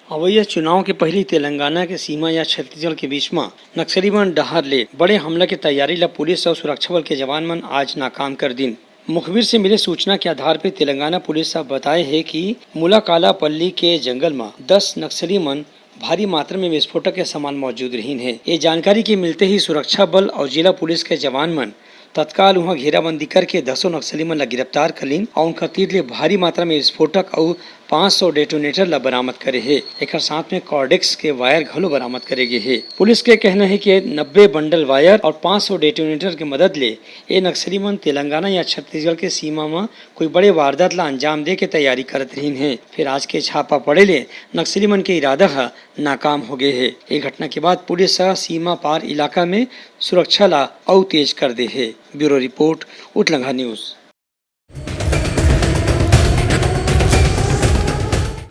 अवैया चुनाव के पहले तेलंगाना के सीमा या छत्तीसगढ़ के बीच में नक्सली मन डहर ले बड़े हमला की तैयारी ला पुलिस और सुरक्षा बल के जवान मन आज नाकाम कर दिन। मुखबिर से मिले सूचना के आधार पर तेलंगाना पुलिस साहब बताए है कि मुलाकाला पल्ली के जंगल में 10 नक्सली मन भारी मात्रा में विस्फोटक के सामान मौजूद रहीन है। ये जानकारी के मिलते ही सुरक्षा बल और जिला पुलिस के जवान मन तत्काल वहाँ घेराबंदी करके 10 नक्सली मन ला गिरफ्तार कर लीन और उनका तीर ले भारी मात्रा में विस्फोटक और 500 डेटोनेटर ला बरामद करे है। एक साथ में कॉर्डेक्स के वायर घलो बरामद करे गए है। पुलिस के कहना है कि 90 बंडल वायर और 500 डेटोनेटर के मदद ले ये नक्सली मन तेलंगाना या छत्तीसगढ़ के सीमा में कोई बड़े वारदात ला अंजाम दे के तैयारी करत रहीन है। फिर आज के छापा पड़े ले नक्सली मन के इरादा नाकाम हो गए है। ये घटना के बाद पुलिस सीमा पार इलाका में सुरक्षा ला और तेज कर दे है। ब्यूरो रिपोर्ट उटलंघा न्यूज।